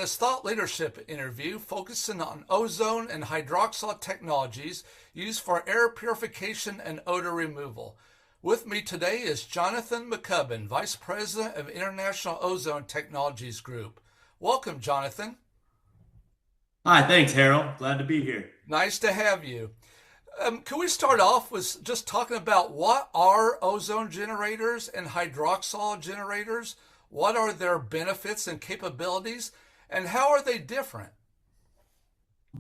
this thought leadership interview focusing on ozone and hydroxyl technologies used for air purification and odor removal. With me today is Jonathan McCubbin, Vice President of International Ozone Technologies Group. Welcome, Jonathan. Hi, thanks, Harold. Glad to be here. Nice to have you. Can we start off with just talking about what are ozone generators and hydroxyl generators? What are their benefits and capabilities, and how are they different?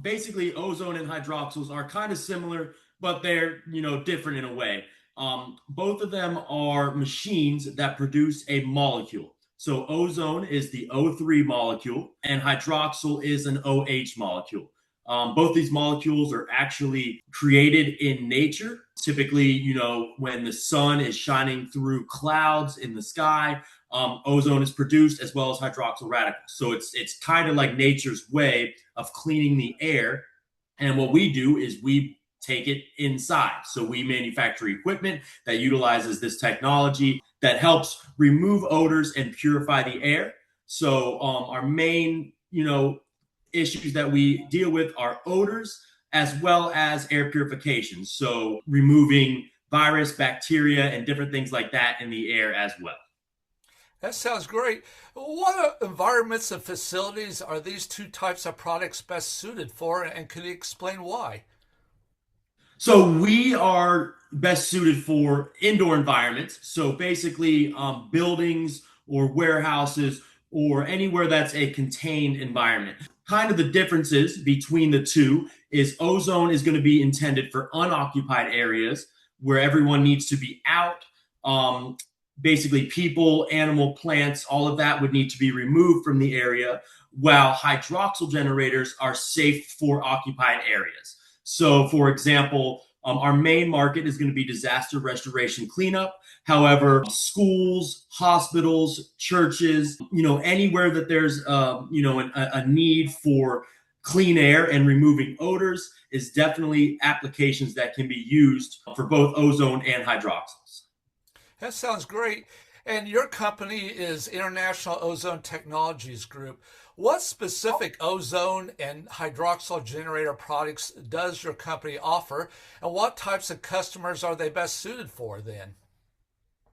Basically, ozone and hydroxyls are kind of similar, but they're, different in a way. Both of them are machines that produce a molecule. So ozone is the O3 molecule, and hydroxyl is an OH molecule. Both these molecules are actually created in nature. Typically, when the sun is shining through clouds in the sky, ozone is produced as well as hydroxyl radicals. So it's kind of like nature's way of cleaning the air. And what we do is we take it inside. So we manufacture equipment that utilizes this technology that helps remove odors and purify the air. So our main, issues that we deal with are odors as well as air purification. So removing virus, bacteria, and different things like that in the air as well. That sounds great. What environments and facilities are these two types of products best suited for, and can you explain why? So we are best suited for indoor environments. So basically buildings or warehouses or anywhere that's a contained environment. Kind of the differences between the two is ozone is going to be intended for unoccupied areas where everyone needs to be out. Basically, people, animal, plants, all of that would need to be removed from the area, while hydroxyl generators are safe for occupied areas. So, for example, our main market is going to be disaster restoration cleanup. However, schools, hospitals, churches, anywhere that there's, a need for clean air and removing odors is definitely applications that can be used for both ozone and hydroxyls. That sounds great. And your company is International Ozone Technologies Group. What specific ozone and hydroxyl generator products does your company offer, and what types of customers are they best suited for then?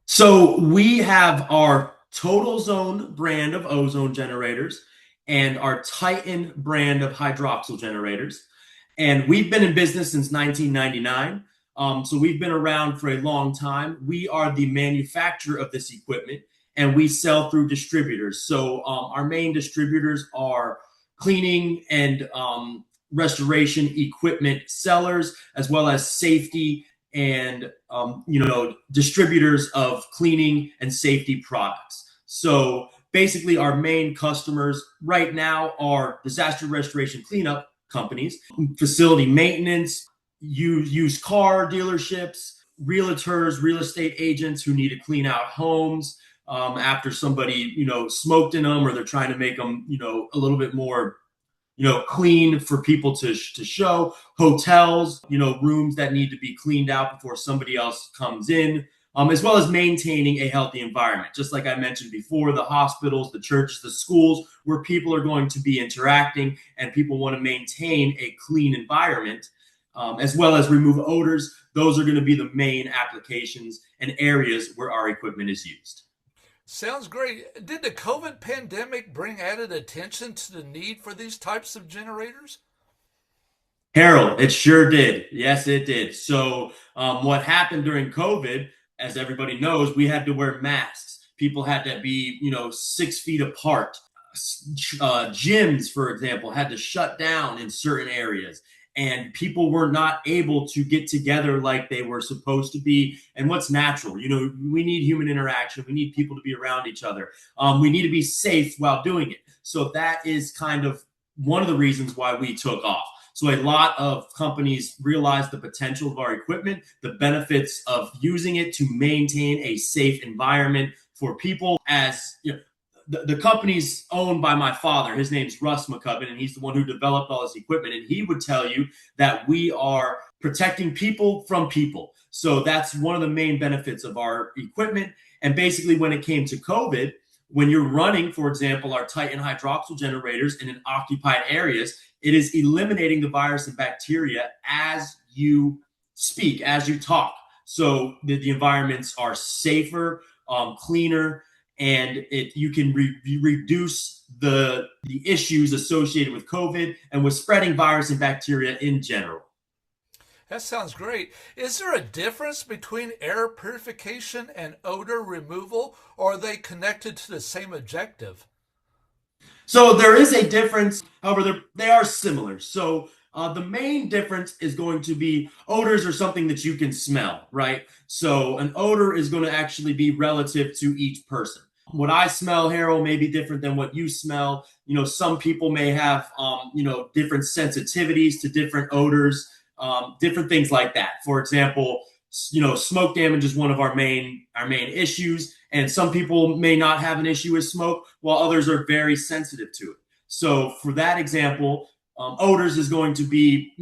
So we have our Total Zone brand of ozone generators and our Titan brand of hydroxyl generators. And we've been in business since 1999. So we've been around for a long time. We are the manufacturer of this equipment and we sell through distributors. So our main distributors are cleaning and restoration equipment sellers, as well as safety and distributors of cleaning and safety products. So basically our main customers right now are disaster restoration cleanup companies, facility maintenance, used car dealerships, realtors, real estate agents who need to clean out homes after somebody smoked in them, or they're trying to make them a little bit more clean for people to show. Hotels, rooms that need to be cleaned out before somebody else comes in, as well as maintaining a healthy environment. Just like I mentioned before, the hospitals, the churches, the schools, where people are going to be interacting and people want to maintain a clean environment, as well as remove odors. Those are going to be the main applications and areas where our equipment is used. Sounds great. Did the COVID pandemic bring added attention to the need for these types of generators? Harold, it sure did. Yes, it did. So what happened during COVID, as everybody knows, we had to wear masks. People had to be, 6 feet apart. Gyms, for example, had to shut down in certain areas. And people were not able to get together like they were supposed to be. And what's natural? We need human interaction. We need people to be around each other. We need to be safe while doing it. So that is kind of one of the reasons why we took off. So a lot of companies realized the potential of our equipment, the benefits of using it to maintain a safe environment for people. As the company's owned by my father. His name's Russ McCubbin, and he's the one who developed all this equipment. And he would tell you that we are protecting people from people. So that's one of the main benefits of our equipment. And basically, when it came to COVID, when you're running, for example, our Titan hydroxyl generators in occupied areas, it is eliminating the virus and bacteria as you speak, as you talk. So the environments are safer, cleaner, and you can reduce the issues associated with COVID and with spreading virus and bacteria in general. That sounds great. Is there a difference between air purification and odor removal, or are they connected to the same objective? So there is a difference. However, they are similar. So the main difference is going to be odors are something that you can smell, right? So an odor is going to actually be relative to each person. What I smell, Harold, may be different than what you smell. Some people may have, different sensitivities to different odors, different things like that. For example, smoke damage is one of our main issues, and some people may not have an issue with smoke, while others are very sensitive to it. So for that example, odors is going to be,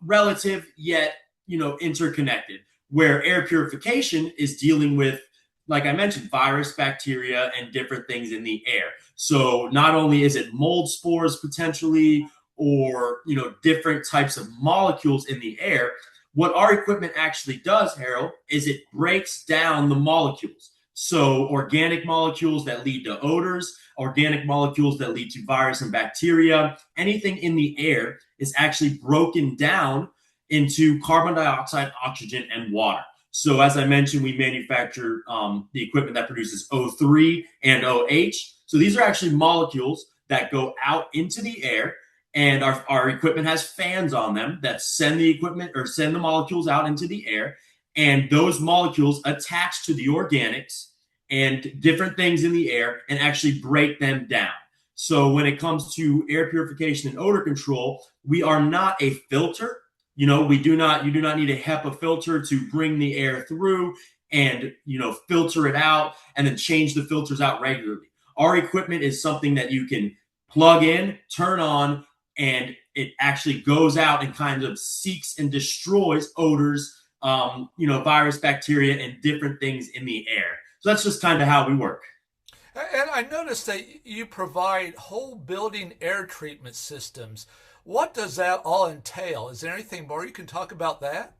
relative yet, interconnected, where air purification is dealing with, like I mentioned, virus, bacteria, and different things in the air. So not only is it mold spores potentially, or, different types of molecules in the air, what our equipment actually does, Harold, is it breaks down the molecules. So organic molecules that lead to odors, organic molecules that lead to virus and bacteria, anything in the air is actually broken down into carbon dioxide, oxygen, and water. So as I mentioned, we manufacture the equipment that produces O3 and OH. So these are actually molecules that go out into the air, and our equipment has fans on them that send the molecules out into the air. And those molecules attach to the organics and different things in the air and actually break them down. So when it comes to air purification and odor control, we are not a filter. You do not need a HEPA filter to bring the air through and, filter it out and then change the filters out regularly. Our equipment is something that you can plug in, turn on, and it actually goes out and kind of seeks and destroys odors, virus, bacteria, and different things in the air. So that's just kind of how we work. And I noticed that you provide whole building air treatment systems. What does that all entail? Is there anything more you can talk about that?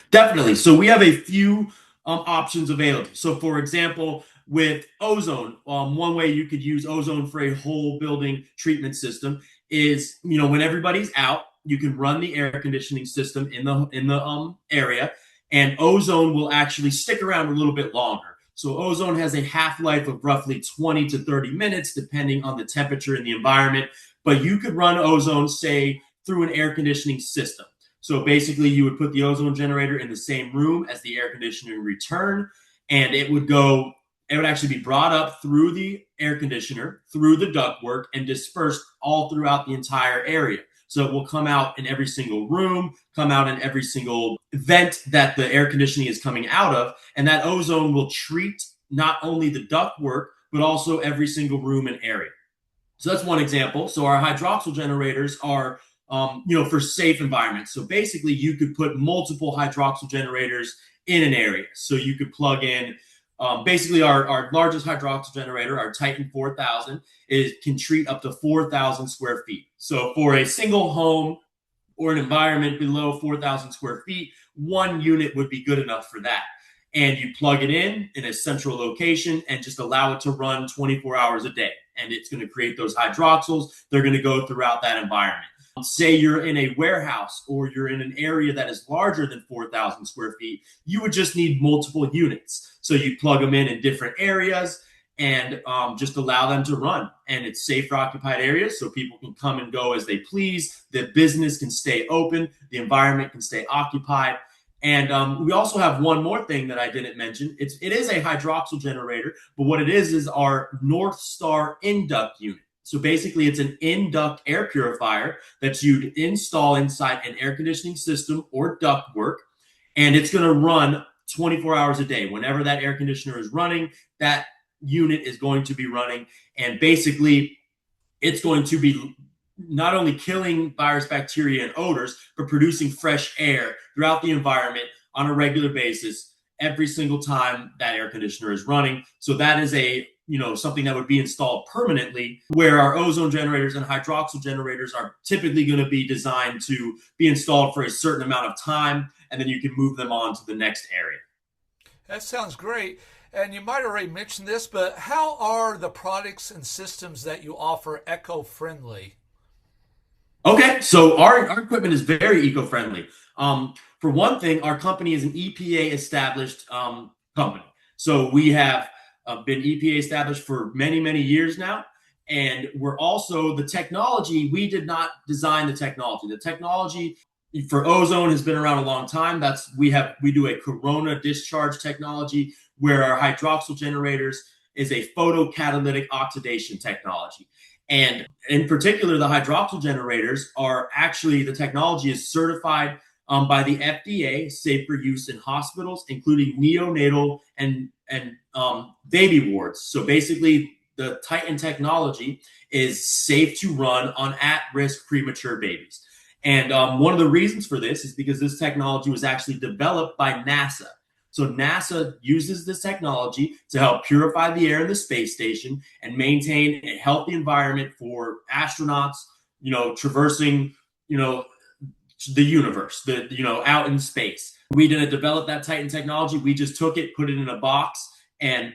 Definitely. So we have a few options available. So for example, with Ozone, one way you could use Ozone for a whole building treatment system is, when everybody's out, you can run the air conditioning system in the area, and Ozone will actually stick around a little bit longer. So Ozone has a half-life of roughly 20 to 30 minutes, depending on the temperature in the environment. But you could run Ozone, say, through an air conditioning system. So basically, you would put the Ozone generator in the same room as the air conditioner in return, and it would actually be brought up through the air conditioner, through the ductwork, and dispersed all throughout the entire area. So it will come out in every single room, come out in every single vent that the air conditioning is coming out of, and that ozone will treat not only the ductwork, but also every single room and area. So that's one example. So our hydroxyl generators are, for safe environments. So basically, you could put multiple hydroxyl generators in an area. So you could plug in, basically our largest hydroxyl generator, our Titan 4000, can treat up to 4,000 square feet. So for a single home or an environment below 4,000 square feet, one unit would be good enough for that. And you plug it in a central location and just allow it to run 24 hours a day. And it's going to create those hydroxyls. They're going to go throughout that environment. Say you're in a warehouse or you're in an area that is larger than 4,000 square feet, you would just need multiple units. So you plug them in different areas and just allow them to run. And it's safe for occupied areas, so people can come and go as they please. The business can stay open. The environment can stay occupied. And we also have one more thing that I didn't mention. It is a hydroxyl generator, but what it is our North Star induct unit. So basically, it's an induct air purifier that you'd install inside an air conditioning system or ductwork, and it's going to run 24 hours a day. Whenever that air conditioner is running, that unit is going to be running, and basically, it's going to be not only killing virus, bacteria, and odors, but producing fresh air throughout the environment on a regular basis every single time that air conditioner is running. So that is a something that would be installed permanently, where our ozone generators and hydroxyl generators are typically going to be designed to be installed for a certain amount of time, and then you can move them on to the next area. That sounds great. And you might already mention this, but how are the products and systems that you offer eco-friendly? Okay, so our equipment is very eco-friendly. For one thing, our company is an EPA established company. So we have been EPA established for many, many years now. And we're also the technology, we did not design the technology. The technology for ozone has been around a long time. We do a corona discharge technology where our hydroxyl generators is a photocatalytic oxidation technology. And in particular, the hydroxyl generators are actually, the technology is certified by the FDA, safe for use in hospitals, including neonatal and baby wards. So basically, the Titan technology is safe to run on at-risk premature babies. And one of the reasons for this is because this technology was actually developed by NASA. So NASA uses this technology to help purify the air in the space station and maintain a healthy environment for astronauts, traversing, the universe, out in space. We didn't develop that Titan technology. We just took it, put it in a box, and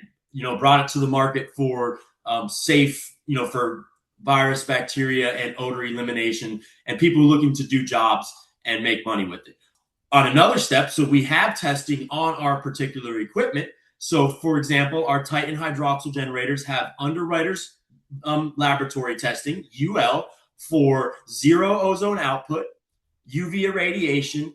brought it to the market for safe, for virus, bacteria, and odor elimination, and people looking to do jobs and make money with it. On another step, so we have testing on our particular equipment. So, for example, our Titan hydroxyl generators have Underwriters Laboratory testing, UL, for zero ozone output, UV irradiation,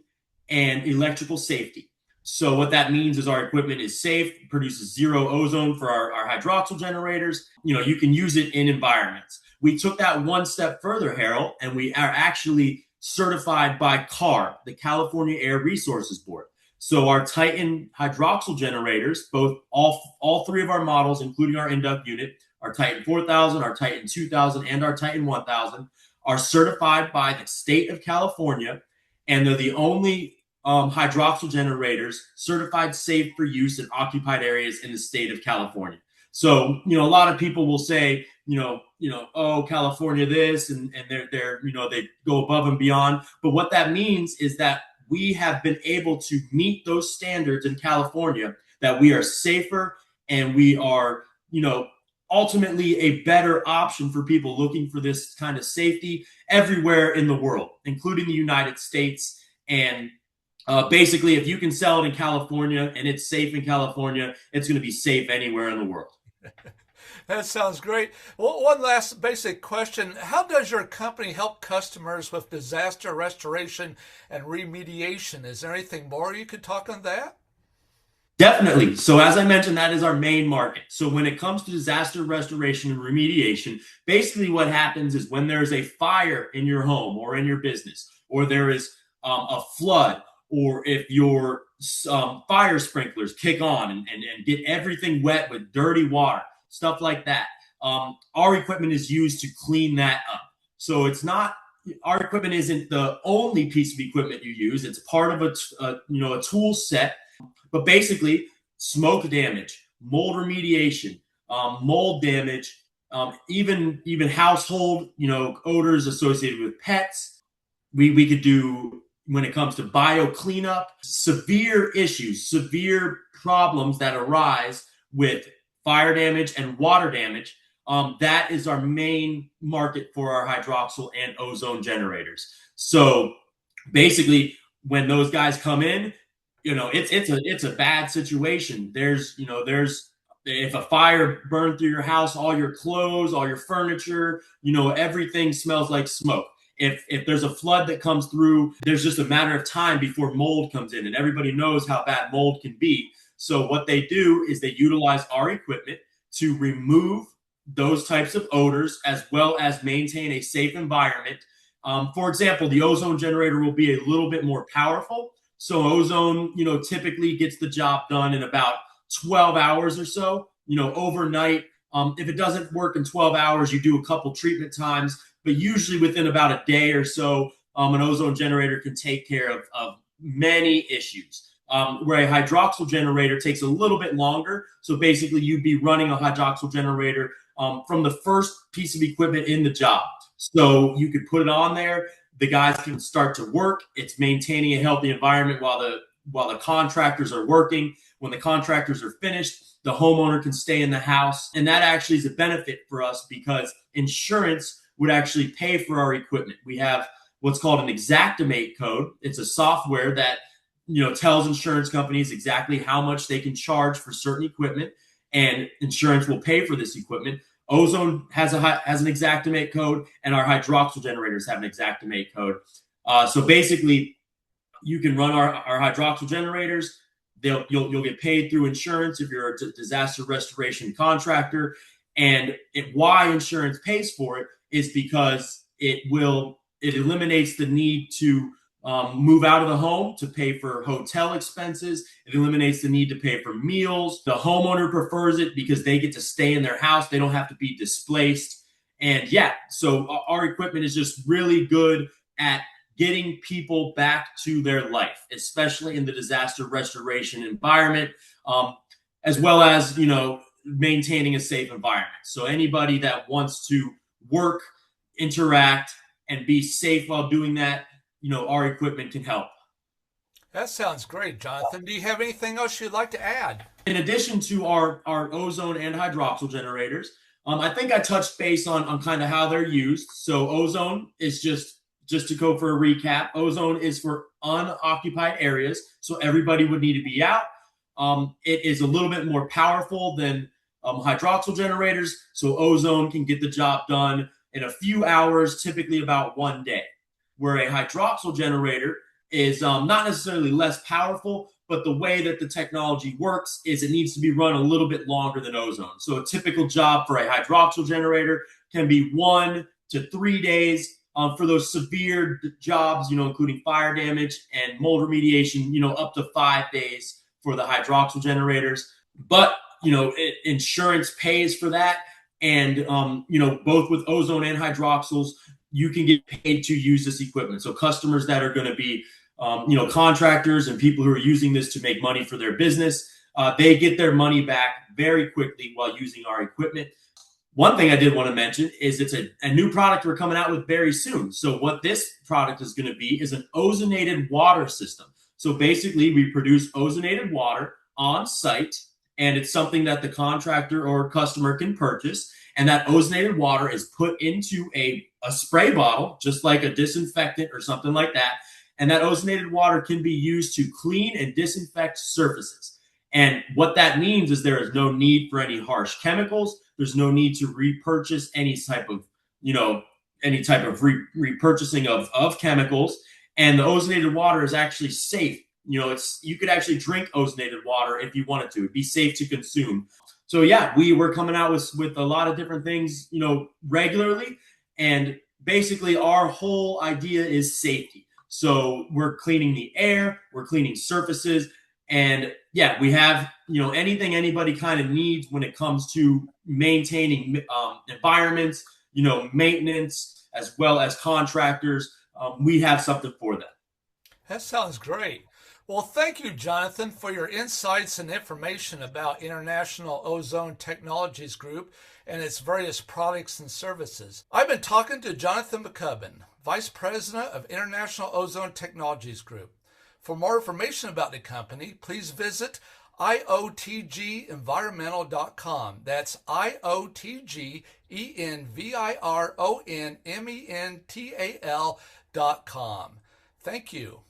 and electrical safety. So what that means is our equipment is safe, produces zero ozone for our hydroxyl generators. You can use it in environments. We took that one step further, Harold, and we are actually certified by CARB, the California Air Resources Board. So our Titan hydroxyl generators, all three of our models, including our induct unit, our Titan 4000, our Titan 2000, and our Titan 1000, are certified by the state of California, and they're the only hydroxyl generators certified safe for use in occupied areas in the state of California. So, a lot of people will say, oh, California this, and they're they go above and beyond. But what that means is that we have been able to meet those standards in California, that we are safer and we are, ultimately a better option for people looking for this kind of safety everywhere in the world, including the United States. And basically, if you can sell it in California and it's safe in California, it's going to be safe anywhere in the world. That sounds great. Well, one last basic question. How does your company help customers with disaster restoration and remediation? Is there anything more you could talk on that? Definitely. So as I mentioned, that is our main market. So when it comes to disaster restoration and remediation, basically what happens is when there's a fire in your home or in your business, or there is a flood, or if your fire sprinklers kick on and get everything wet with dirty water, stuff like that, our equipment is used to clean that up. So it's not, our equipment isn't the only piece of equipment you use. It's part of a tool set. But basically, smoke damage, mold remediation, mold damage, even household, odors associated with pets. We could do, when it comes to bio cleanup, severe issues, severe problems that arise with fire damage and water damage. That is our main market for our hydroxyl and ozone generators. So basically, when those guys come in, it's a bad situation. There's if a fire burned through your house, all your clothes, all your furniture, everything smells like smoke. If there's a flood that comes through, there's just a matter of time before mold comes in, and everybody knows how bad mold can be. So what they do is they utilize our equipment to remove those types of odors, as well as maintain a safe environment. For example, the ozone generator will be a little bit more powerful. So ozone, typically gets the job done in about 12 hours or so, overnight. If it doesn't work in 12 hours, you do a couple treatment times, but usually within about a day or so, an ozone generator can take care of many issues. where a hydroxyl generator takes a little bit longer. So basically, you'd be running a hydroxyl generator from the first piece of equipment in the job. So you could put it on there. The guys can start to work. It's maintaining a healthy environment while the contractors are working. When the contractors are finished, the homeowner can stay in the house. And that actually is a benefit for us because insurance would actually pay for our equipment. We have what's called an Xactimate code. It's a software that tells insurance companies exactly how much they can charge for certain equipment, and insurance will pay for this equipment. Ozone has an Xactimate code, and our hydroxyl generators have an Xactimate code. So basically, you can run our hydroxyl generators. You'll get paid through insurance if you're a disaster restoration contractor. And why insurance pays for it is because it eliminates the need to move out of the home to pay for hotel expenses. It eliminates the need to pay for meals. The homeowner prefers it because they get to stay in their house. They don't have to be displaced. And so our equipment is just really good at getting people back to their life, especially in the disaster restoration environment, as well as, maintaining a safe environment. So anybody that wants to work, interact, and be safe while doing that, our equipment can help. That sounds great, Jonathan. Do you have anything else you'd like to add? In addition to our ozone and hydroxyl generators, I think I touched base on kind of how they're used. So ozone is just to go for a recap, ozone is for unoccupied areas. So everybody would need to be out. It is a little bit more powerful than hydroxyl generators. So ozone can get the job done in a few hours, typically about one day. Where a hydroxyl generator is not necessarily less powerful, but the way that the technology works is it needs to be run a little bit longer than ozone. So a typical job for a hydroxyl generator can be 1 to 3 days. For those severe jobs, including fire damage and mold remediation, up to 5 days for the hydroxyl generators. But, insurance pays for that. And, both with ozone and hydroxyls, you can get paid to use this equipment. So customers that are going to be, contractors and people who are using this to make money for their business, they get their money back very quickly while using our equipment. One thing I did want to mention is it's a new product we're coming out with very soon. So what this product is going to be is an ozonated water system. So basically, we produce ozonated water on site, and it's something that the contractor or customer can purchase. And that ozonated water is put into a spray bottle, just like a disinfectant or something like that. And that ozonated water can be used to clean and disinfect surfaces. And what that means is there is no need for any harsh chemicals. There's no need to repurchase any type of repurchasing of chemicals. And the ozonated water is actually safe. You could actually drink ozonated water if you wanted to. It'd be safe to consume. So we're coming out with a lot of different things, regularly. And basically our whole idea is safety. So we're cleaning the air, we're cleaning surfaces. And we have, anything anybody kind of needs when it comes to maintaining environments, maintenance, as well as contractors. We have something for them. That sounds great. Well, thank you, Jonathan, for your insights and information about International Ozone Technologies Group and its various products and services. I've been talking to Jonathan McCubbin, Vice President of International Ozone Technologies Group. For more information about the company, please visit IOTGenvironmental.com. That's IOTGenvironmental.com. Thank you.